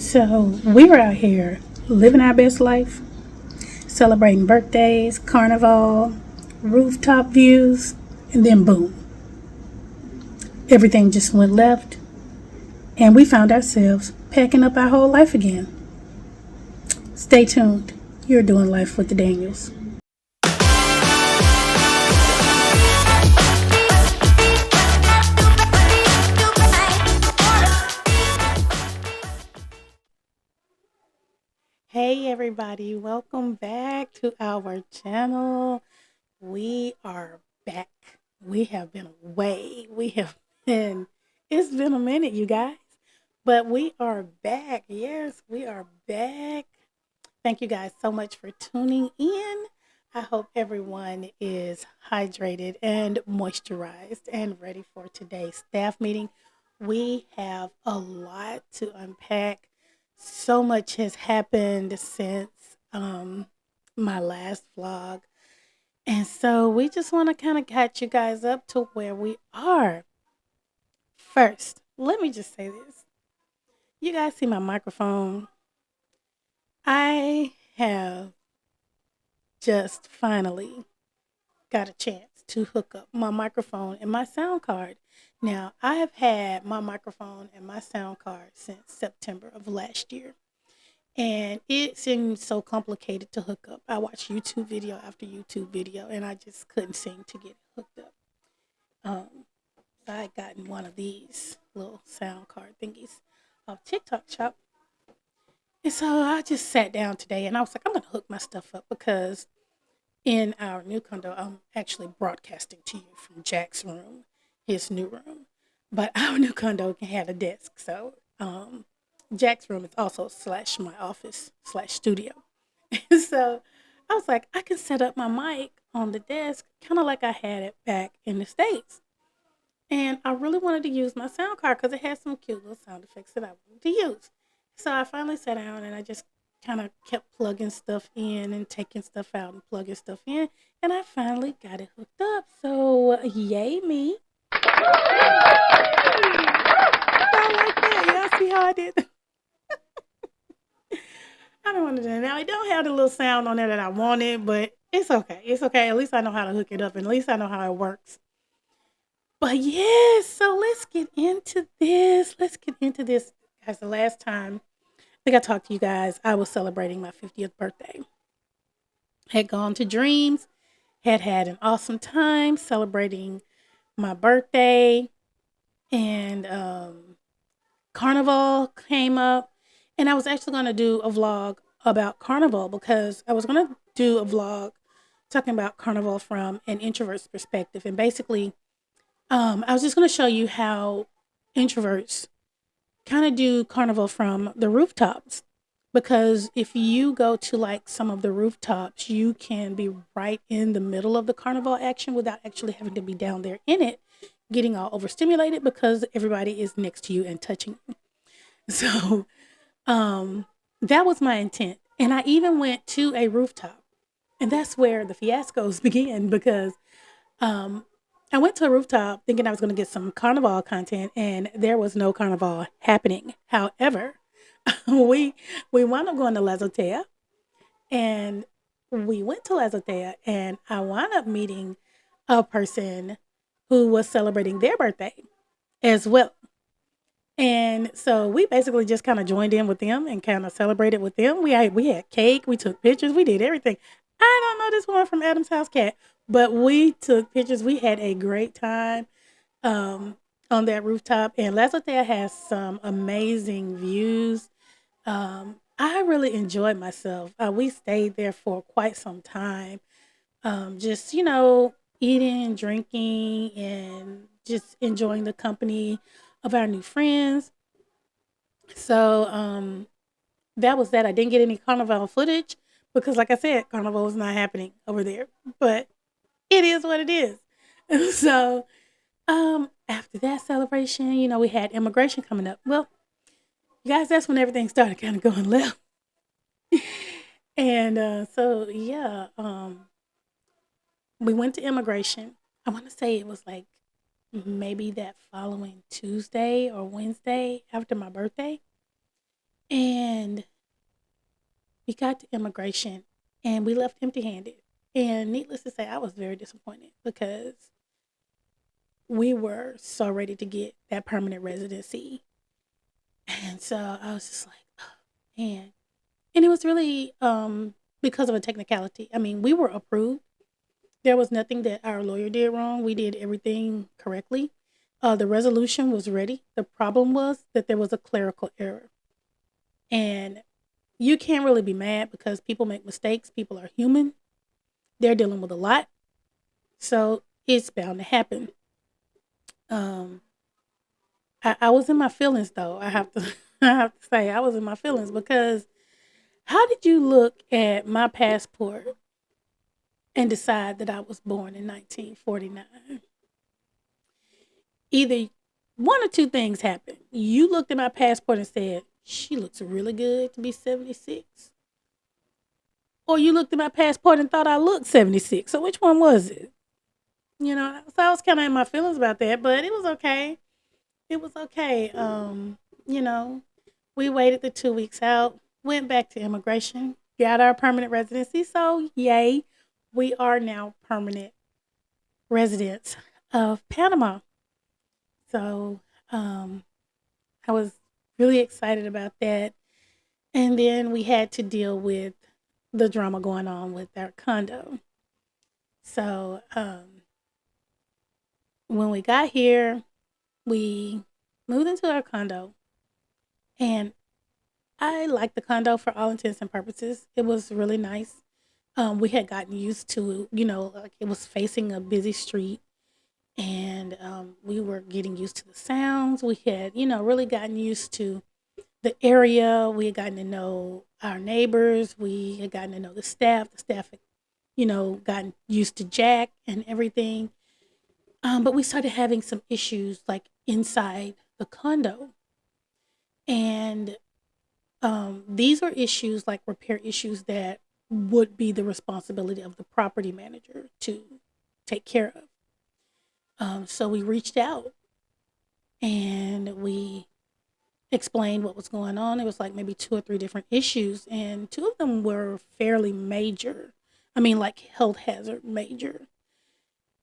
So we were out here living our best life, celebrating birthdays, carnival, rooftop views, and then boom, everything just went left, and we found ourselves packing up our whole life again. Stay tuned. You're doing life with the Daniels. Hey everybody, welcome back to our channel. We are back. We have been away. It's been a minute, you guys, but we are back. Yes, we are back. Thank you guys so much for tuning in. I hope everyone is hydrated and moisturized and ready for today's staff meeting. We have a lot to unpack. So much has happened since my last vlog. And so we just want to kind of catch you guys up to where we are. First, let me just say this. You guys see my microphone? I have just finally got a chance to hook up my microphone and my sound card. Now, I have had my microphone and my sound card since September of last year. And it seemed so complicated to hook up. I watched YouTube video after YouTube video, and I just couldn't seem to get it hooked up. I had gotten one of these little sound card thingies off TikTok shop. And so I just sat down today, and I was like, I'm going to hook my stuff up because in our new condo, I'm actually broadcasting to you from Jack's room, his new room. But our new condo had a desk, so Jack's room is also slash my office slash studio. So I was like, I can set up my mic on the desk, kind of like I had it back in the States. And I really wanted to use my sound card because it had some cute little sound effects that I wanted to use. So I finally sat down and I just kind of kept plugging stuff in and taking stuff out and plugging stuff in. And I finally got it hooked up. So yay me. Y'all like that? Y'all see how I did? I don't want to do it now. It don't have the little sound on there that I wanted, but it's okay. It's okay. At least I know how to hook it up, and at least I know how it works. But yes, so let's get into this. Guys, the last time I think I talked to you guys, I was celebrating my 50th birthday. Had gone to Dreams, had an awesome time celebrating my birthday, and Carnival came up. And I was actually going to do a vlog about Carnival because I was going to do a vlog talking about Carnival from an introvert's perspective. And basically, I was just going to show you how introverts kind of do Carnival from the rooftops. Because if you go to like some of the rooftops, you can be right in the middle of the Carnival action without actually having to be down there in it, getting all overstimulated because everybody is next to you and touching you. So that was my intent. And I even went to a rooftop. And that's where the fiascos began because I went to a rooftop thinking I was going to get some carnival content and there was no carnival happening. However, we wound up going to La Azotea and we went to La Azotea and I wound up meeting a person who was celebrating their birthday as well. And so we basically just kind of joined in with them and kind of celebrated with them. We had cake, we took pictures, we did everything. I don't know this one from Adam's House Cat, but we took pictures. We had a great time on that rooftop. And La Azotea has some amazing views. I really enjoyed myself. We stayed there for quite some time. Just, eating, drinking, and just enjoying the company of our new friends. So that was that. I didn't get any carnival footage because, like I said, carnival is not happening over there. But it is what it is. So after that celebration, we had immigration coming up. Well, you guys, that's when everything started kind of going left. And so yeah, we went to immigration. I want to say it was like maybe that following Tuesday or Wednesday after my birthday. And we got to immigration and we left empty handed. And needless to say, I was very disappointed because we were so ready to get that permanent residency. And so I was just like, oh, man. And it was really because of a technicality. I mean, we were approved. There was nothing that our lawyer did wrong. We did everything correctly. The resolution was ready. The problem was that there was a clerical error. And you can't really be mad because people make mistakes. People are human. They're dealing with a lot. So it's bound to happen. Um, I was in my feelings though. I have to I have to say I was in my feelings because how did you look at my passport and decide that I was born in 1949? Either one or two things happened. You looked at my passport and said, she looks really good to be 76. Or you looked at my passport and thought I looked 76. So which one was it? So I was kind of in my feelings about that, but it was okay. It was okay. You know, we waited the 2 weeks out, went back to immigration, got our permanent residency. So, yay, we are now permanent residents of Panama. So, I was really excited about that. And then we had to deal with the drama going on with our condo. So, when we got here, we moved into our condo, and I liked the condo for all intents and purposes. It was really nice. We had gotten used to, like it was facing a busy street, and we were getting used to the sounds. We had, really gotten used to the area. We had gotten to know our neighbors. We had gotten to know the staff. The staff had, gotten used to Jack and everything. But we started having some issues like inside the condo. And these are issues like repair issues that would be the responsibility of the property manager to take care of. So we reached out and we explained what was going on. It was like maybe two or three different issues, and two of them were fairly major. I mean, like health hazard major.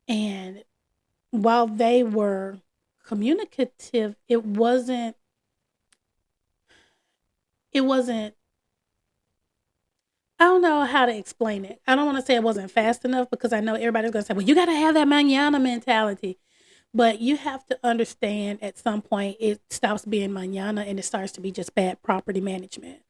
And while they were communicative, it wasn't I don't know how to explain it. I don't want to say it wasn't fast enough because I know everybody's going to say, well, you got to have that manana mentality. But you have to understand at some point it stops being manana and it starts to be just bad property management.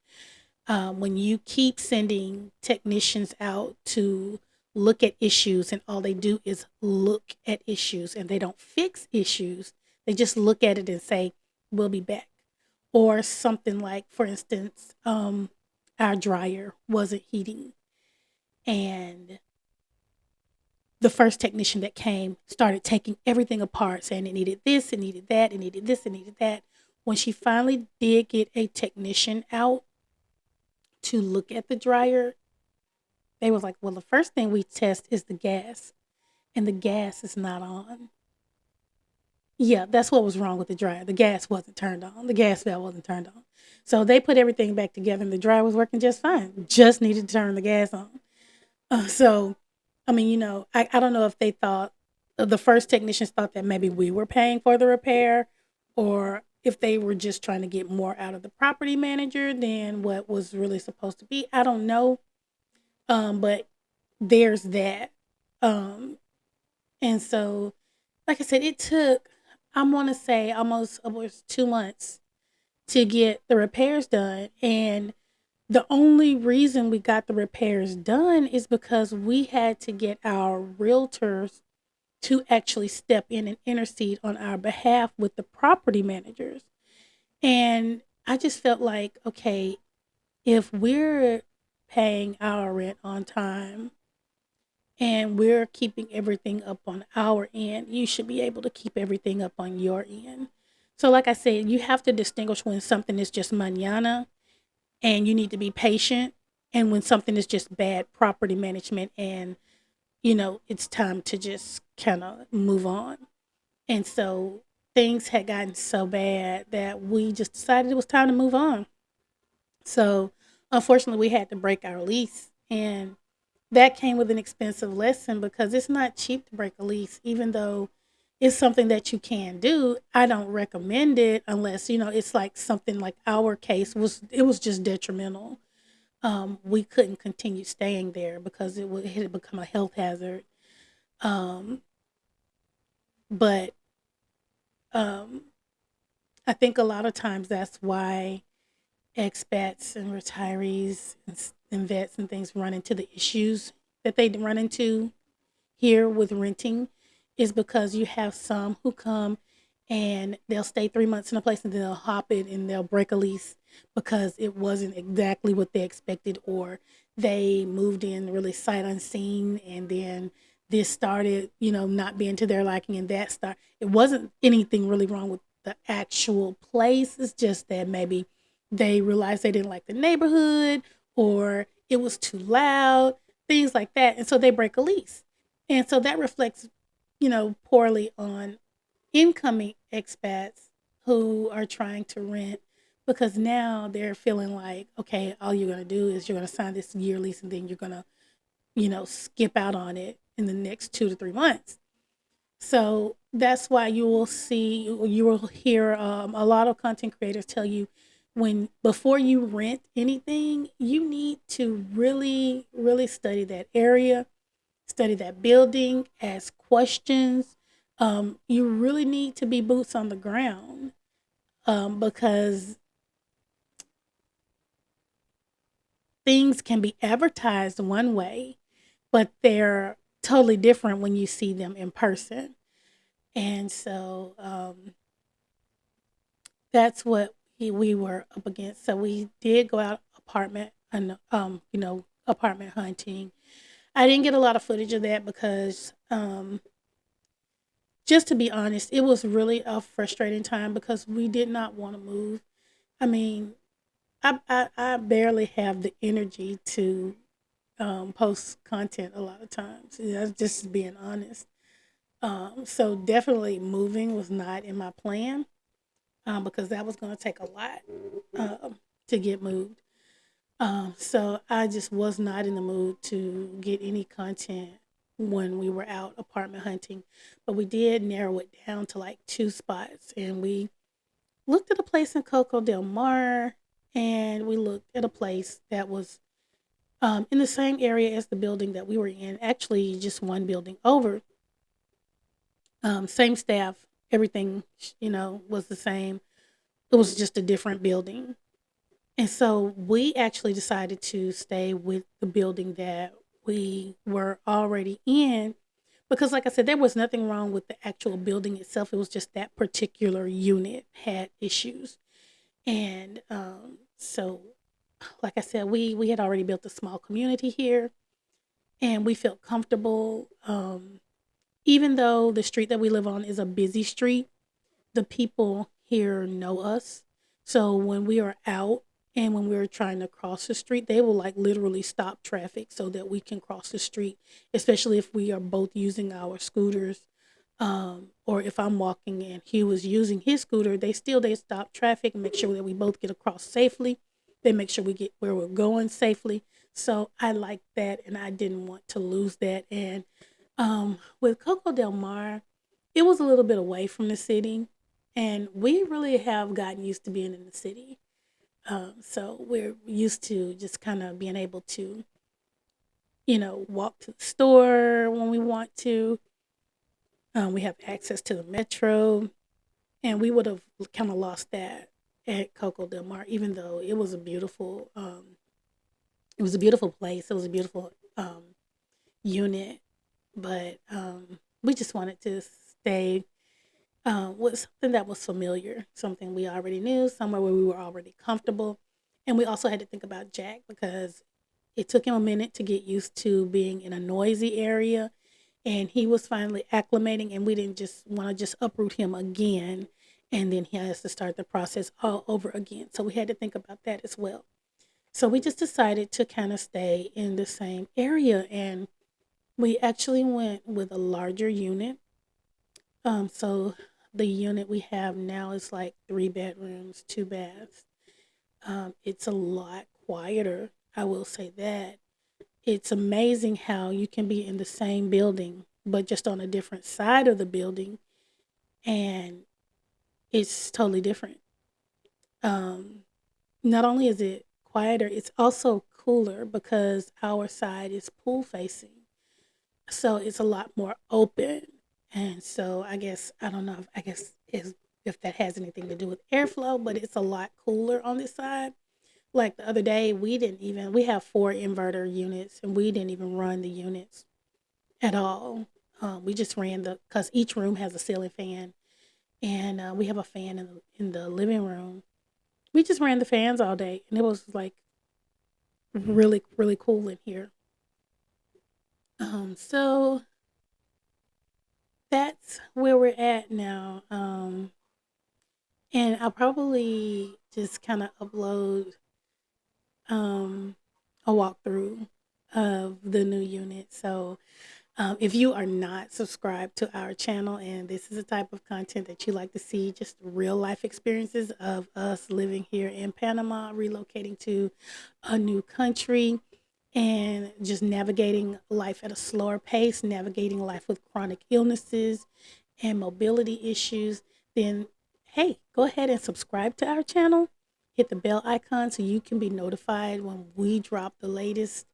When you keep sending technicians out to look at issues and all they do is look at issues and they don't fix issues, they just look at it and say, we'll be back. Or something like, for instance, our dryer wasn't heating. And the first technician that came started taking everything apart, saying it needed this, it needed that, it needed this, it needed that. When she finally did get a technician out to look at the dryer, they was like, well, the first thing we test is the gas, and the gas is not on. Yeah, that's what was wrong with the dryer. The gas wasn't turned on. The gas valve wasn't turned on. So they put everything back together and the dryer was working just fine. Just needed to turn the gas on. So, I mean, I don't know if they thought, the first technicians thought that maybe we were paying for the repair or if they were just trying to get more out of the property manager than what was really supposed to be. I don't know. But there's that. Um, and so, like I said, it took, I want to say almost 2 months to get the repairs done. And the only reason we got the repairs done is because we had to get our realtors to actually step in and intercede on our behalf with the property managers. And I just felt like, okay, if we're paying our rent on time and we're keeping everything up on our end, you should be able to keep everything up on your end. So, like I said, you have to distinguish when something is just mañana and you need to be patient, and when something is just bad property management and, it's time to just kind of move on. And so things had gotten so bad that we just decided it was time to move on. So unfortunately, we had to break our lease, and that came with an expensive lesson because it's not cheap to break a lease, even though it's something that you can do. I don't recommend it unless it's like something like our case was. It was just detrimental. We couldn't continue staying there because it had become a health hazard. Um, but um, I think a lot of times that's why expats and retirees and vets and things run into the issues that they run into here with renting, is because you have some who come and they'll stay 3 months in a place and then they'll hop it and they'll break a lease because it wasn't exactly what they expected, or they moved in really sight unseen, and then this started not being to their liking, and it wasn't anything really wrong with the actual place. It's just that maybe they realized they didn't like the neighborhood, or it was too loud, things like that, and so they break a lease. And so that reflects, poorly on incoming expats who are trying to rent, because now they're feeling like, okay, all you're going to do is you're going to sign this year lease and then you're going to, skip out on it in the next 2 to 3 months. So that's why you will hear a lot of content creators tell you, when before you rent anything, you need to really, really study that area, study that building, ask questions. You really need to be boots on the ground, because things can be advertised one way, but they're totally different when you see them in person. And so that's what we were up against. So we did go out apartment hunting. I didn't get a lot of footage of that because just to be honest, it was really a frustrating time because we did not want to move. I mean, I barely have the energy to post content a lot of times. That's just being honest. So definitely moving was not in my plan, because that was going to take a lot to get moved. So I just was not in the mood to get any content when we were out apartment hunting. But we did narrow it down to like two spots. And we looked at a place in Coco Del Mar, and we looked at a place that was in the same area as the building that we were in, actually, just one building over. Same staff, everything, was the same. It was just a different building. And so we actually decided to stay with the building that we were already in because, like I said, there was nothing wrong with the actual building itself. It was just that particular unit had issues. And so, like I said, we had already built a small community here, and we felt comfortable. Even though the street that we live on is a busy street, the people here know us. So when we are out and when we are trying to cross the street, they will like literally stop traffic so that we can cross the street, especially if we are both using our scooters. Or if I'm walking and he was using his scooter, they stop traffic and make sure that we both get across safely. They make sure we get where we're going safely. So I like that, and I didn't want to lose that. And with Coco Del Mar, it was a little bit away from the city, and we really have gotten used to being in the city. So we're used to just kind of being able to, walk to the store when we want to. We have access to the metro, and we would have kind of lost that at Coco Del Mar, even though it was a beautiful place. It was a beautiful unit, but we just wanted to stay with something that was familiar, something we already knew, somewhere where we were already comfortable. And we also had to think about Jack because it took him a minute to get used to being in a noisy area, and he was finally acclimating, and we didn't just want to just uproot him again, and then he has to start the process all over again. So we had to think about that as well. So we just decided to kind of stay in the same area, and we actually went with a larger unit. So the unit we have now is like 3 bedrooms, 2 baths. It's a lot quieter. I will say that. It's amazing how you can be in the same building, but just on a different side of the building, and it's totally different. Um, Not only is it quieter, it's also cooler because our side is pool facing. So it's a lot more open. And so I guess I don't know if I guess if that has anything to do with airflow, but it's a lot cooler on this side. Like the other day, we have 4 inverter units and we didn't even run the units at all. We just ran because each room has a ceiling fan, and we have a fan in the living room. We just ran the fans all day, and it was like really, really cool in here. So that's where we're at now. And I'll probably just kind of upload um, a walkthrough of the new unit. So if you are not subscribed to our channel and this is the type of content that you like to see, just real life experiences of us living here in Panama, relocating to a new country, and just navigating life at a slower pace, navigating life with chronic illnesses and mobility issues, then hey, go ahead and subscribe to our channel. Hit the bell icon so you can be notified when we drop the latest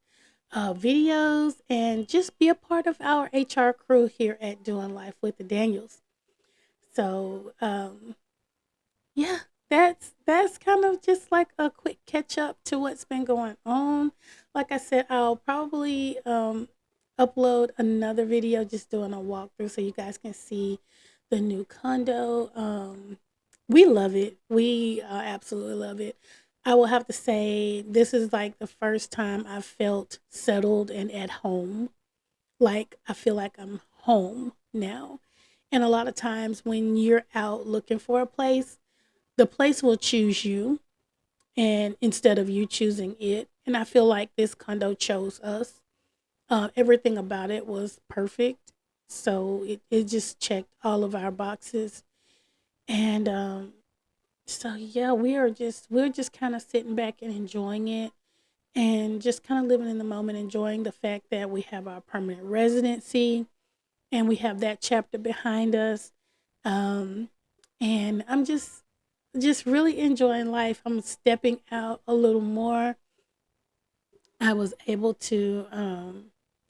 videos, and just be a part of our HR crew here at Doing Life with the Daniels. So, yeah, that's kind of just like a quick catch up to what's been going on. Like I said, I'll probably upload another video just doing a walkthrough so you guys can see the new condo. We love it. We absolutely love it. I will have to say this is like the first time I felt settled and at home. Like I feel like I'm home now. And a lot of times when you're out looking for a place, the place will choose you, and instead of you choosing it. And I feel like this condo chose us. Everything about it was perfect. So it just checked all of our boxes. And so yeah, we're just kind of sitting back and enjoying it, and just kind of living in the moment, enjoying the fact that we have our permanent residency and we have that chapter behind us. Um, and I'm just really enjoying life. I'm stepping out a little more. I was able to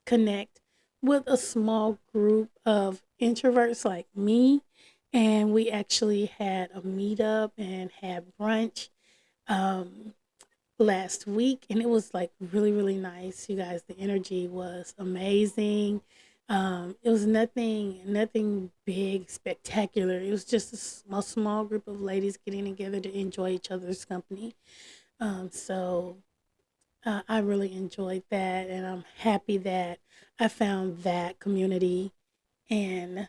connect with a small group of introverts like me, and we actually had a meetup and had brunch um, last week, and it was like really, really nice. You guys, the energy was amazing. It was nothing big, spectacular. It was just a small group of ladies getting together to enjoy each other's company. So I really enjoyed that, and I'm happy that I found that community and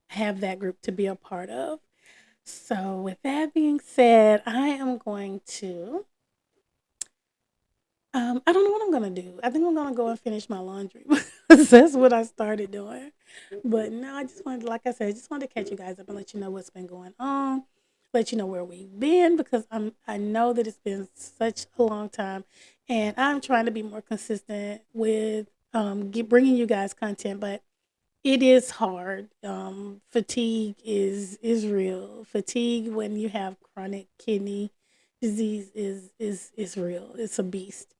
have that group to be a part of. So, with that being said, I am going to. I don't know what I'm gonna do. I think I'm gonna go and finish my laundry because that's what I started doing. But no, I just wanted, like I said, I just wanted to catch you guys up and let you know what's been going on, let you know where we've been because I know that it's been such a long time, and I'm trying to be more consistent with bringing you guys content, but it is hard. Fatigue is real. Fatigue when you have chronic kidney disease is real. It's a beast.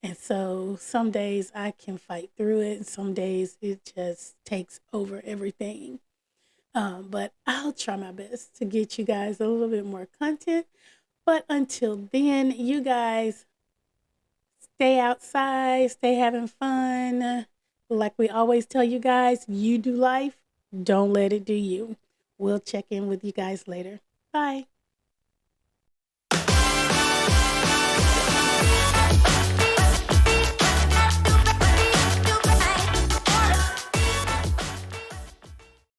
And so some days I can fight through it, and some days it just takes over everything. But I'll try my best to get you guys a little bit more content. But until then, you guys stay outside, stay having fun. Like we always tell you guys, you do life, don't let it do you. We'll check in with you guys later. Bye.